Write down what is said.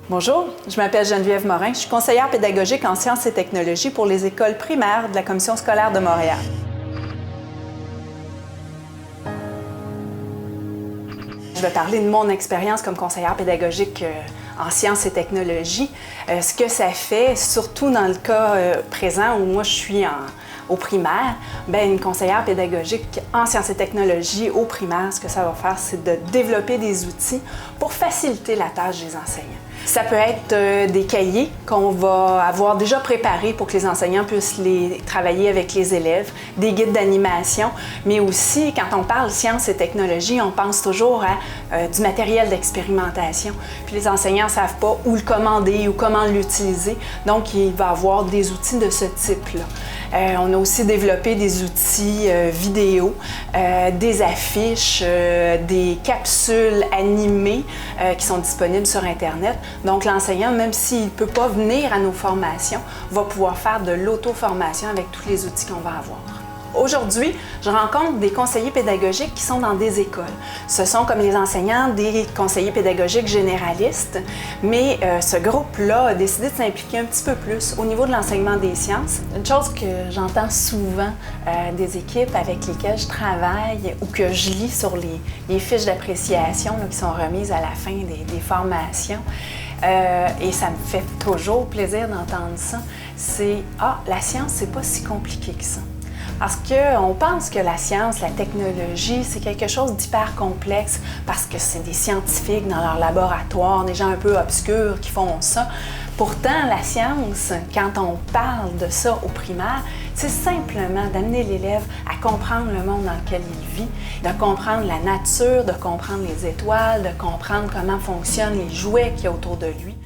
Bonjour, je m'appelle Geneviève Morin, je suis conseillère pédagogique en sciences et technologies pour les écoles primaires de la Commission scolaire de Montréal. Je vais parler de mon expérience comme conseillère pédagogique en sciences et technologies, ce que ça fait, surtout dans le cas présent où moi je suis au primaire, une conseillère pédagogique en sciences et technologies au primaire, ce que ça va faire, c'est de développer des outils pour faciliter la tâche des enseignants. Ça peut être des cahiers qu'on va avoir déjà préparés pour que les enseignants puissent les travailler avec les élèves, des guides d'animation, mais aussi, quand on parle sciences et technologies, on pense toujours à du matériel d'expérimentation. Puis les enseignants ne savent pas où le commander ou comment l'utiliser, donc il va y avoir des outils de ce type-là. On a aussi développé des outils vidéo, des affiches, des capsules animées qui sont disponibles sur Internet. Donc l'enseignant, même s'il ne peut pas venir à nos formations, va pouvoir faire de l'auto-formation avec tous les outils qu'on va avoir. Aujourd'hui, je rencontre des conseillers pédagogiques qui sont dans des écoles. Ce sont, comme les enseignants, des conseillers pédagogiques généralistes, mais ce groupe-là a décidé de s'impliquer un petit peu plus au niveau de l'enseignement des sciences. Une chose que j'entends souvent des équipes avec lesquelles je travaille ou que je lis sur les fiches d'appréciation qui sont remises à la fin des formations, et ça me fait toujours plaisir d'entendre ça, c'est « Ah, la science, c'est pas si compliqué que ça ». Parce qu'on pense que la science, la technologie, c'est quelque chose d'hyper complexe parce que c'est des scientifiques dans leur laboratoire, des gens un peu obscurs qui font ça. Pourtant, la science, quand on parle de ça au primaire, c'est simplement d'amener l'élève à comprendre le monde dans lequel il vit, de comprendre la nature, de comprendre les étoiles, de comprendre comment fonctionnent les jouets qu'il y a autour de lui.